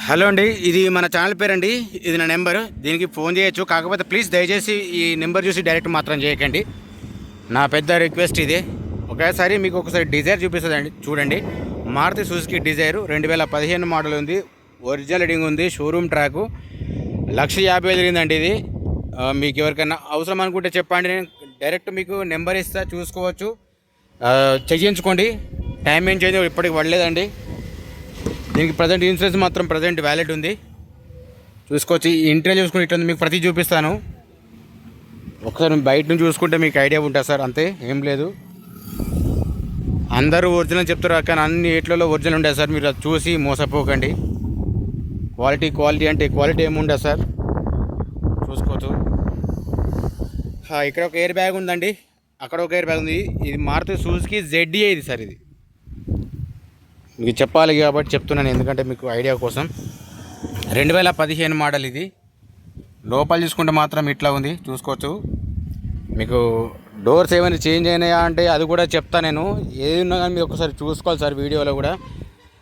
Hello అండి, ఇది మన ఛానల్ పేరండి. ఇది నా నెంబర్. దీనికి ఫోన్ చేయొచ్చు. కాకపోతే ప్లీజ్ దయచేసి ఈ నెంబర్ చూసి డైరెక్ట్ మాత్రం చేయకండి. నా పెద్ద రిక్వెస్ట్ ఇది. ఒకసారి మీకు ఒకసారి డిజైర్ చూపిస్తుందండి, చూడండి. మారుతి సుజుకి డిజైర్ 2015 మోడల్ ఉంది. ఒరిజినల్ రీడింగ్ ఉంది. Showroom track 1,50,000 తిరిగిందండి. ఇది మీకు ఎవరికైనా అవసరం అనుకుంటే చెప్పండి. నేను డైరెక్ట్ మీకు నెంబర్ ఇస్తా, చూసుకోవచ్చు, చెక్ చేయించుకోండి. టైం ఏం చేయండి, ఇప్పటికి పడలేదండి. దీనికి ప్రజెంట్ ఇన్సూరెన్స్ మాత్రం ప్రజెంట్ వ్యాలిడ్ ఉంది, చూసుకోవచ్చు. ఇంటర్వ్యూ చూసుకుంటే ఇట్లా మీకు ప్రతి చూపిస్తాను. ఒకసారి బయట నుంచి చూసుకుంటే మీకు ఐడియా ఉంటుంది సార్, అంతే, ఏం లేదు. అందరూ ఒరిజినల్ చెప్తారు కానీ అన్ని ఏట్లలో ఒరిజినల్ ఉంటాయి సార్. మీరు అది చూసి మోసపోకండి. క్వాలిటీ అంటే క్వాలిటీ ఏముండదు సార్, చూసుకోవచ్చు. ఇక్కడ ఒక ఎయిర్ బ్యాగ్ ఉందండి, అక్కడ ఒక ఎయిర్ బ్యాగ్ ఉంది. ఇది మారుతి సుజుకి ZDI ఇది సార్. ఇది మీకు చెప్పాలి కాబట్టి చెప్తున్నాను, ఎందుకంటే మీకు ఐడియా కోసం. 2015 మోడల్ ఇది. లోపల చూసుకుంటే మాత్రం ఇట్లా ఉంది, చూసుకోవచ్చు. మీకు డోర్స్ ఏమైనా చేంజ్ అయినాయా అంటే అది కూడా చెప్తా నేను. ఏది ఉన్నా కానీ మీరు ఒకసారి చూసుకోవాలి సార్, వీడియోలో కూడా.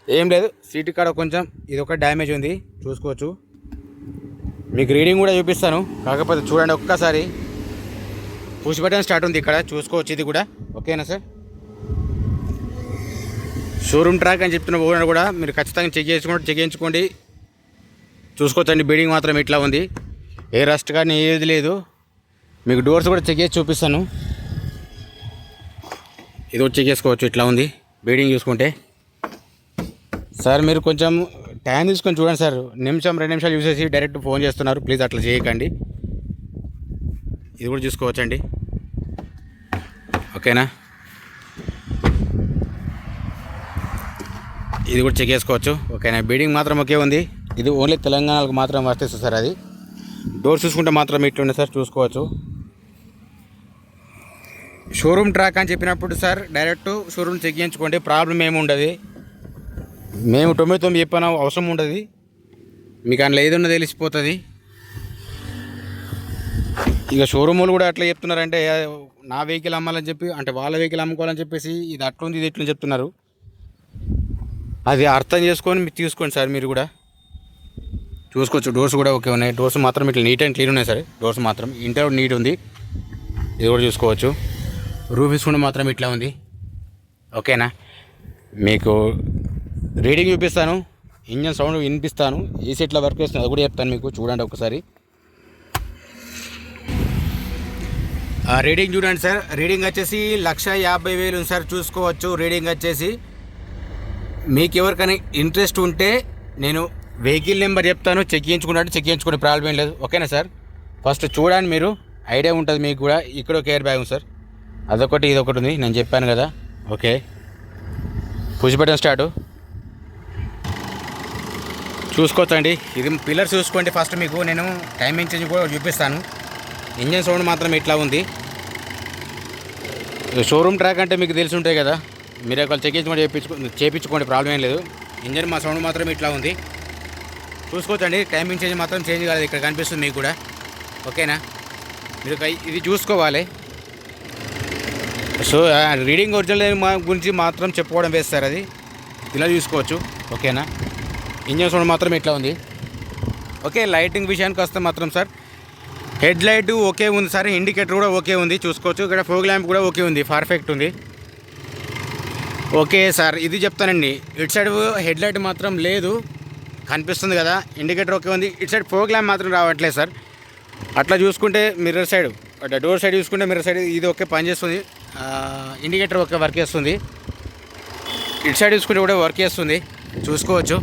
ఏం లేదు, సీట్ కాడ కొంచెం ఇది ఒక డ్యామేజ్ ఉంది, చూసుకోవచ్చు. మీకు రీడింగ్ కూడా చూపిస్తాను, కాకపోతే చూడండి ఒక్కసారి. పుష్ బటన్ స్టార్ట్ ఉంది ఇక్కడ, చూసుకోవచ్చు. ఇది కూడా ఓకేనా సార్. షోరూమ్ ట్రాక్ అని చెప్తున్న ఓనర్ కూడా మీరు ఖచ్చితంగా చెక్ చేయించుకోండి, చూసుకోవచ్చండి. బిల్డింగ్ మాత్రం ఇట్లా ఉంది, ఏ రస్ట్ కానీ ఏది లేదు. మీకు డోర్స్ కూడా చెక్ చేసి చూపిస్తాను. ఇది కూడా చెక్ చేసుకోవచ్చు, ఇట్లా ఉంది బిల్డింగ్ చూసుకుంటే. సార్ మీరు కొంచెం టైం తీసుకొని చూడండి సార్. నిమిషం 2 నిమిషాలు యూజ్ చేసి డైరెక్ట్ ఫోన్ చేస్తున్నారు, ప్లీజ్ అట్లా చేయకండి. ఇది కూడా చూసుకోవచ్చండి, ఓకేనా. ఇది కూడా చెక్ చేసుకోవచ్చు, ఓకేనా. బిల్డింగ్ మాత్రం ఒకే ఉంది. ఇది ఓన్లీ తెలంగాణకు మాత్రం వర్తిస్తుంది సార్. అది డోర్ చూసుకుంటే మాత్రం ఇట్లుంది సార్, చూసుకోవచ్చు. షోరూమ్ ట్రాక్ అని చెప్పినప్పుడు సార్ డైరెక్ట్ షోరూమ్ చెక్ చేయించుకోండి, ప్రాబ్లం ఏమి ఉండదు. మేము 99 చెప్పిన అవసరం ఉండదు, మీకు అందులో ఏదన్నా తెలిసిపోతుంది. ఇక షోరూమ్ వాళ్ళు కూడా అట్లా చెప్తున్నారంటే నా వెహికల్ అమ్మాలని చెప్పి, అంటే వాళ్ళ వెహికల్ అమ్ముకోవాలని చెప్పేసి ఇది అట్లుంది ఇది ఇట్లా చెప్తున్నారు. అది అర్థం చేసుకొని మీరు తీసుకోండి సార్. మీరు కూడా చూసుకోవచ్చు, డోర్స్ కూడా ఓకే ఉన్నాయి. డోర్స్ మాత్రం ఇట్లా నీట్ అండ్ క్లీన్ ఉన్నాయి సార్. డోర్స్ మాత్రం ఇంటర్ నీట్ ఉంది, ఇది కూడా చూసుకోవచ్చు. రూఫ్ తీసుకుంటే మాత్రం ఇట్లా ఉంది, ఓకేనా. మీకు రీడింగ్ చూపిస్తాను, ఇంజన్ సౌండ్ వినిపిస్తాను, ఏసీ ఎట్లా వర్క్ చేస్తుంది అది కూడా చెప్తాను మీకు, చూడండి ఒకసారి. రీడింగ్ చూడండి సార్. రీడింగ్ వచ్చేసి 1,50,000 ఉంది సార్, చూసుకోవచ్చు. రీడింగ్ వచ్చేసి మీకు ఎవరికైనా ఇంట్రెస్ట్ ఉంటే నేను వెహికల్ నెంబర్ చెప్తాను, చెక్ చేయించుకునే ప్రాబ్లం ఏం లేదు, ఓకేనా సార్. ఫస్ట్ చూడండి, మీరు ఐడియా ఉంటుంది మీకు కూడా. ఇక్కడ ఒక ఎయిర్ బ్యాగ్ ఉంది సార్, అదొకటి ఇదొకటి ఉంది, నేను చెప్పాను కదా, ఓకే. పుష్ బటన్ స్టార్ట్ చూసుకోవచ్చండి. ఇది పిల్లర్స్ చూసుకోండి. ఫస్ట్ మీకు నేను టైమింగ్ చేంజ్ కూడా చూపిస్తాను. ఇంజన్ సౌండ్ మాత్రం ఇట్లా ఉంది. షోరూమ్ ట్రాక్ అంటే మీకు తెలిసి ఉంటాయి కదా, మీరు ఒకళ్ళు చెక్ చేయించుకోండి, ప్రాబ్లం ఏం లేదు. ఇంజన్ మా సౌండ్ మాత్రం ఇట్లా ఉంది, చూసుకోవచ్చండి. టైమింగ్ చేంజ్ మాత్రం చేంజ్ కాలేదు, ఇక్కడ కనిపిస్తుంది మీకు కూడా, ఓకేనా. మీరు ఇది చూసుకోవాలి. సో రీడింగ్ ఒరిజినల్ గురించి మాత్రం చెప్పుకోవడం వేస్తారు, అది ఇలా చూసుకోవచ్చు, ఓకేనా. ఇంజన్ సౌండ్ మాత్రం ఇట్లా ఉంది, ఓకే. లైటింగ్ విషయానికి వస్తే మాత్రం సార్ హెడ్ లైట్ ఓకే ఉంది సార్, ఇండికేటర్ కూడా ఓకే ఉంది, చూసుకోవచ్చు. ఇక్కడ ఫోగ్ ల్యాంప్ కూడా ఓకే ఉంది, పర్ఫెక్ట్ ఉంది, ఓకే సార్. ఇది చెప్తానండి, ఇటు సైడ్ హెడ్ లైట్ మాత్రం లేదు, కనిపిస్తుంది కదా. ఇండికేటర్ ఓకే ఉంది, ఇటు సైడ్ ఫోగ్ ల్యాంప్ మాత్రం రావట్లేదు సార్. అట్లా చూసుకుంటే మిర్రర్ సైడ్, అంటే డోర్ సైడ్ చూసుకుంటే మిర్రర్ సైడ్ ఇది ఓకే పనిచేస్తుంది. ఇండికేటర్ ఓకే వర్క్ చేస్తుంది. ఇటు సైడ్ చూసుకుంటే కూడా వర్క్ చేస్తుంది, చూసుకోవచ్చు.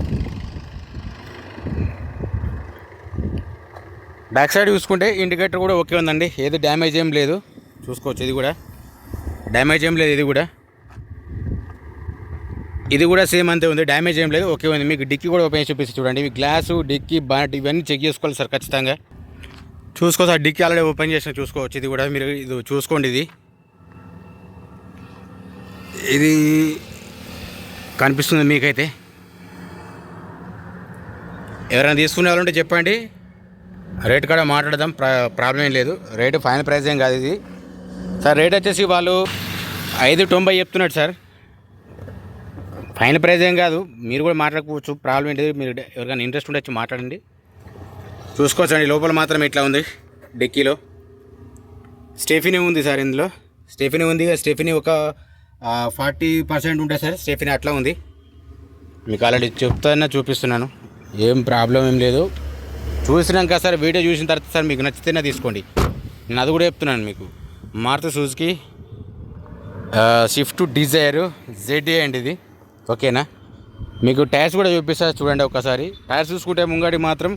బ్యాక్ సైడ్ చూసుకుంటే ఇండికేటర్ కూడా ఓకే ఉందండి, ఏది డ్యామేజ్ ఏం లేదు, చూసుకోవచ్చు. ఇది కూడా డ్యామేజ్ ఏం లేదు, ఇది కూడా సేమ్ అంతే ఉంది, డ్యామేజ్ ఏం లేదు, ఓకే ఉంది. మీకు డిక్కీ కూడా ఓపెన్ చేసి చూపిస్తే చూడండి. ఇవి గ్లాసు, డిక్కీ, బానెట్ ఇవన్నీ చెక్ చేసుకోవాలి సార్ ఖచ్చితంగా. చూసుకోవచ్చు, ఆ డిక్కీ ఆల్రెడీ ఓపెన్ చేసిన, చూసుకోవచ్చు. ఇది కూడా మీరు ఇది చూసుకోండి. ఇది కనిపిస్తుంది మీకైతే. ఎవరైనా తీసుకునే వాళ్ళంటే చెప్పండి, రేట్ కూడా మాట్లాడదాం, ప్రాబ్లం ఏం లేదు. రేటు ఫైనల్ ప్రైస్ ఏం కాదు ఇది సార్. రేట్ వచ్చేసి వాళ్ళు 590 చెప్తున్నాడు సార్. ఫైనల్ ప్రైజ్ ఏం కాదు, మీరు కూడా మాట్లాడుకోవచ్చు. ప్రాబ్లం ఏంటిది, మీరు ఎవరికైనా ఇంట్రెస్ట్ ఉంటే వచ్చి మాట్లాడండి. చూసుకోవచ్చండి. లోపల మాత్రం ఇట్లా ఉంది. డిక్కీలో స్టెఫినీ ఉంది సార్. ఇందులో స్టెఫినీ ఉంది. స్టెఫినీ ఒక 40% ఉంటుంది సార్. స్టెఫినీ అట్లా ఉంది. మీకు ఆల్రెడీ చూపిస్తున్నాను. ఏం ప్రాబ్లం ఏం లేదు. చూసినాక సార్, వీడియో చూసిన తర్వాత సార్ మీకు నచ్చితేనే తీసుకోండి. నేను అది కూడా చెప్తున్నాను మీకు. Maruti Suzuki Swift Dzire ZA అండి ఇది. ఓకేనా? మీకు టైర్స్ కూడా చూపిస్తా చూడండి ఒకసారి. టైర్స్ చూసుకుంటే ముంగడి మాత్రం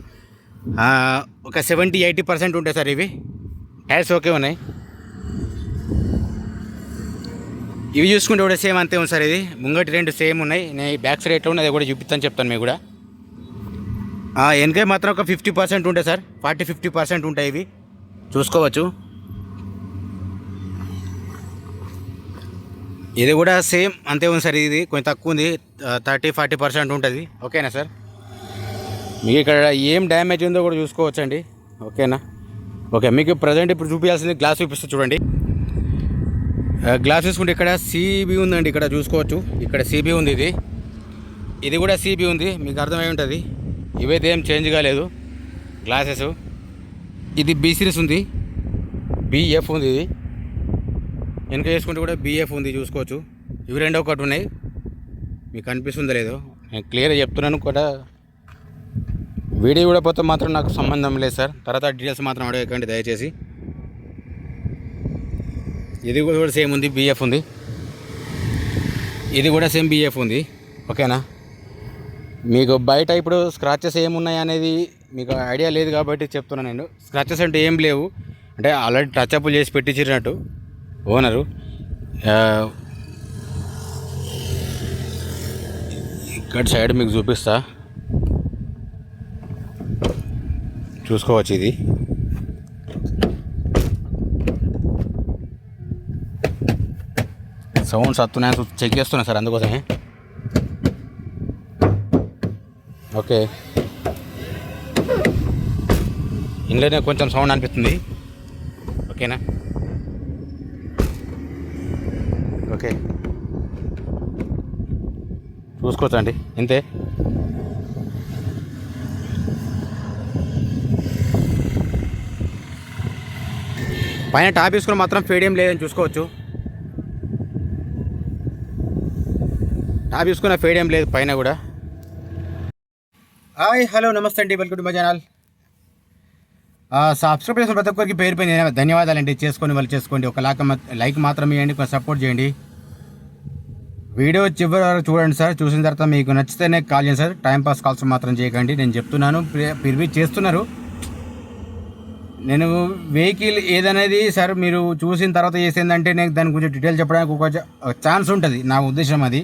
ఒక 70-80% ఉంటాయి సార్. ఇవి టైర్స్ ఓకే ఉన్నాయి. ఇవి చూసుకుంటే కూడా సేమ్ అంతే ఉంది సార్. ఇది ముంగటి రెండు సేమ్ ఉన్నాయి. నేను బ్యాక్ సైడ్ ఎట్లా ఉన్నాయి అది కూడా చూపిస్తాను, చెప్తాను మీకు కూడా. వెనక మాత్రం ఒక 50% ఉంటాయి సార్. 40-50% ఉంటాయి. ఇవి చూసుకోవచ్చు. ఇది కూడా సేమ్ అంతే ఉంది సార్. ఇది కొంచెం తక్కువ ఉంది, 30-40% ఉంటుంది. ఓకేనా సార్? మీకు ఇక్కడ ఏం డ్యామేజ్ ఉందో కూడా చూసుకోవచ్చండి. ఓకేనా? ఓకే, మీకు ప్రజెంట్ ఇప్పుడు చూపించాల్సింది గ్లాస్ చూపిస్తే చూడండి. గ్లాస్ చూసుకుంటే ఇక్కడ CB ఉందండి. ఇక్కడ చూసుకోవచ్చు. ఇక్కడ CB ఉంది. ఇది కూడా CB ఉంది. మీకు అర్థమై ఉంటుంది. ఇవైతే ఏం చేంజ్ కాలేదు గ్లాసెస్. ఇది B సిరీస్ ఉంది. BF ఉంది. ఇది వెనక చేసుకుంటే కూడా BF ఉంది. చూసుకోవచ్చు. ఇవి రెండు ఒకటి ఉన్నాయి. మీకు కనిపిస్తుందో లేదో నేను క్లియర్గా చెప్తున్నాను కూడా. వీడియో కూడా పోతే మాత్రం నాకు సంబంధం లేదు సార్. తర్వాత డీటెయిల్స్ మాత్రం అడగకండి దయచేసి. ఇది కూడా సేమ్ ఉంది. BF ఉంది. ఇది కూడా సేమ్ BF ఉంది. ఓకేనా? మీకు బయట ఇప్పుడు స్క్రాచెస్ ఏమున్నాయి అనేది మీకు ఐడియా లేదు కాబట్టి చెప్తున్నాను నేను. స్క్రాచెస్ అంటే ఏం లేవు, అంటే ఆల్రెడీ టచ్అప్లు చేసి పెట్టించినట్టు ఓనరు. ఇక్కడ సైడ్ మీకు చూపిస్తా, చూసుకోవచ్చు. ఇది సౌండ్స్ వస్తున్నాయని చెక్ చేస్తున్నా సార్, అందుకోసమే. ఓకే, ఇందులోనే కొంచెం సౌండ్ అనిపిస్తుంది. ఓకేనా? ఓకే, చూసుకోవచ్చండి. ఇంతే. పైన టాప్ వేసుకుని మాత్రం ఫేడ్ ఏం లేదని చూసుకోవచ్చు. టాప్ వేసుకున్న ఫేడ్ ఏం లేదు పైన కూడా. హాయ్, హలో, నమస్తే అండి. Welcome to my channel. Subscribe చేసిన ప్రతి ఒక్కరికి పేరు పైన ధన్యవాదాలండి. చేసుకొని వాళ్ళు చేసుకోండి. ఒక లైక్ మాత్రం ఇవ్వండి, కొంచెం సపోర్ట్ చేయండి. వీడియో చివరి వరకు చూడండి సార్. చూసిన తర్వాత మీకు నచ్చితేనే కాల్ చేయండి సార్. టైంపాస్ కాల్స్ మాత్రం చేయకండి. నేను చెప్తున్నాను, పిరివి చేస్తున్నారు. నేను వెహికల్ ఏదనేది సార్ మీరు చూసిన తర్వాత చేసిందంటే నేను దాని గురించి డీటెయిల్ చెప్పడానికి ఒక ఛాన్స్ ఉంటుంది. నా ఉద్దేశం అది.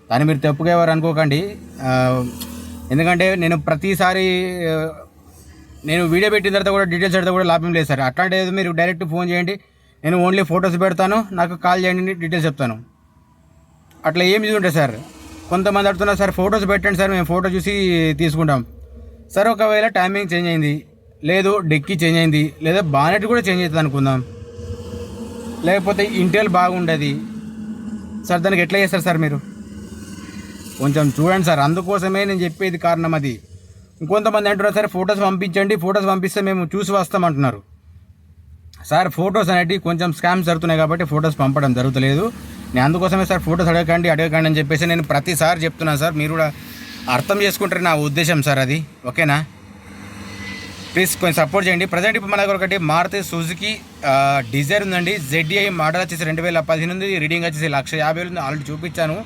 దాన్ని మీరు తప్పుగా ఎవరు అనుకోకండి. ఎందుకంటే నేను ప్రతిసారి నేను వీడియో పెట్టిన తర్వాత కూడా డీటెయిల్స్ పెడితే కూడా లాభం లేదు సార్. అట్లాంటిది మీరు డైరెక్ట్ ఫోన్ చేయండి, నేను ఓన్లీ ఫొటోస్ పెడతాను, నాకు కాల్ చేయండి, డీటెయిల్స్ చెప్తాను. అట్లా ఏమి ఉంటుంది సార్. కొంతమంది అడుగుతున్నారు సార్ ఫొటోస్ పెట్టండి సార్, మేము ఫోటో చూసి తీసుకుంటాం సార్. ఒకవేళ టైమింగ్ చేంజ్ అయింది, లేదు డిక్కీ చేంజ్ అయింది, లేదా బానెట్ కూడా చేంజ్ అవుతుంది అనుకుందాం, లేకపోతే ఇంటీరియర్ బాగుండదు సార్, దానికి ఎట్లా చేస్తారు సార్ మీరు? కొంచెం చూడండి సార్. అందుకోసమే నేను చెప్పేది కారణం అది. ఇంకొంతమంది అంటున్నారు సార్ ఫొటోస్ పంపించండి, ఫొటోస్ పంపిస్తే మేము చూసి వస్తామంటున్నారు సార్. ఫొటోస్ అనేటివి కొంచెం స్కామ్స్ జరుగుతున్నాయి కాబట్టి ఫొటోస్ పంపడం జరుగుతలేదు. నేను అందుకోసమే సార్ ఫొటోస్ అడగకండి అని చెప్పేసి నేను ప్రతిసారి చెప్తున్నాను సార్. మీరు కూడా అర్థం చేసుకుంటారు నా ఉద్దేశం సార్ అది. ఓకేనా? ప్లీజ్ కొంచెం సపోర్ట్ చేయండి. ప్రజెంట్ ఇప్పుడు మన దగ్గర ఒకటి మారుతి సుజుకి డిజైర్ ఉందండి. ZA మోడల్ వచ్చేసి 2018 ఉంది. రీడింగ్ వచ్చేసి 1,50,000 ఉంది. ఆల్రెడీ చూపించాను.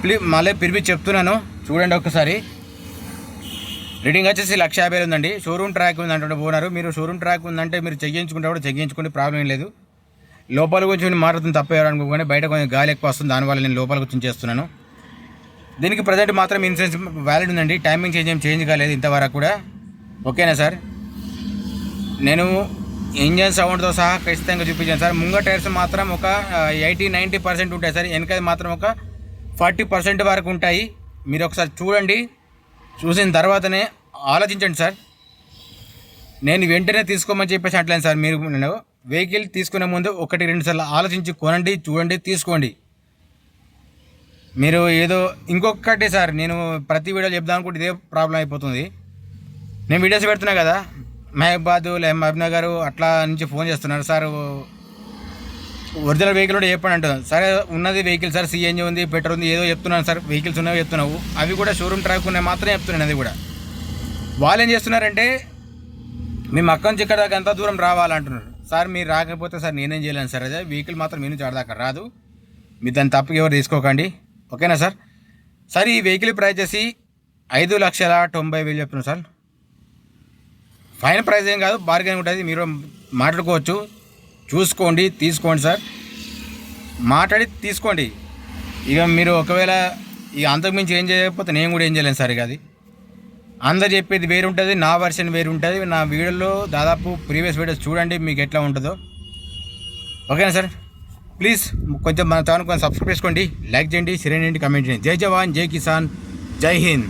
ప్లీజ్ మళ్ళీ పిలిపి చెప్తున్నాను, చూడండి ఒకసారి. రీడింగ్ వచ్చేసి 1,50,000 ఉందండి. షోరూమ్ ట్రాక్ ఉంది అంటే ఓనరు. మీరు షోరూమ్ ట్రాక్ ఉందంటే మీరు చెయ్యించుకుంటే కూడా చెయ్యించుకోండి, ప్రాబ్లం ఏం లేదు. లోపల కొంచెం మారుతుంది తప్పేయాలనుకోకండి. బయట కొంచెం గాలి ఎక్కువ వస్తుంది, దానివల్ల నేను లోపలికి వచ్చి చేస్తున్నాను. దీనికి ప్రజెంట్ మాత్రం ఇన్సూరెన్స్ వ్యాలిడ్ ఉందండి. టైమింగ్ చేంజ్ కాలేదు ఇంతవరకు కూడా. ఓకేనా సార్? నేను ఇంజన్ సౌండ్తో సహా ఖచ్చితంగా చూపించాను సార్. ముంగ టైర్స్ మాత్రం ఒక 80-90% ఉంటాయి సార్. వెనక మాత్రం ఒక 40% వరకు ఉంటాయి. మీరు ఒకసారి చూడండి, చూసిన తర్వాతనే ఆలోచించండి సార్. నేను వెంటనే తీసుకోమని చెప్పేసి అట్లేదు సార్. మీరు నేను వెహికల్ తీసుకునే ముందు 1-2 సార్లు ఆలోచించి కొనండి, చూడండి, తీసుకోండి. మీరు ఏదో ఇంకొకటి సార్, నేను ప్రతి వీడియోలో చెప్దాం అనుకుంటే ఇదే ప్రాబ్లం అయిపోతుంది. నేను వీడియోస్ పెడుతున్నా కదా, మహబాద్ మహబూబ్నగర్ అట్లా నుంచి ఫోన్ చేస్తున్నారు సార్, ఒరిజినల్ వెహికల్ కూడా చెప్పండి అంటున్నాను. సరే ఉన్నది వెహికల్ సార్, సిఎన్జి ఉంది, పెట్రోల్ ఉంది, ఏదో చెప్తున్నాను సార్, వెహికల్స్ ఉన్నాయో చెప్తున్నావు, అవి కూడా షోరూమ్ ట్రాక్ ఉన్నాయి మాత్రమే చెప్తున్నాను. అది కూడా వాళ్ళు ఏం చేస్తున్నారంటే మేము అక్కడి నుంచి ఇక్కడ దాకా ఎంత దూరం రావాలంటున్నారు సార్. మీరు రాకపోతే సార్ నేనేం చేయలేను సార్, అదే వెహికల్ మాత్రం మీ నుంచి ఆడదాకా రాదు, మీరు దాన్ని తప్పుగా ఎవరు తీసుకోకండి, ఓకేనా సార్. సార్ ఈ వెహికల్ ప్రైస్ చేసి 5,90,000 చెప్తున్నాను సార్. ఫైనల్ ప్రైస్ ఏం కాదు, బార్గెన్ ఉంటుంది, మీరు మాట్లాడుకోవచ్చు, చూసుకోండి, తీసుకోండి సార్, మాట్లాడి తీసుకోండి. ఇక మీరు ఒకవేళ ఇక అంతకుమించి ఏం చేయకపోతే నేను కూడా ఏం చేయలేను సార్. ఇక అది అందరు చెప్పేది వేరు ఉంటుంది, నా వర్షన్ వేరు ఉంటుంది. నా వీడియోలో దాదాపు ప్రీవియస్ వీడియోస్ చూడండి మీకు ఎట్లా ఉంటుందో, ఓకేనా సార్. ప్లీజ్ కొంచెం మన ఛానల్ కొంచెం సబ్స్క్రైబ్ చేసుకోండి, లైక్ చేయండి, షేర్ చేయండి, కామెంట్ చేయండి. జై జవాన్, జై కిసాన్, జై హింద్.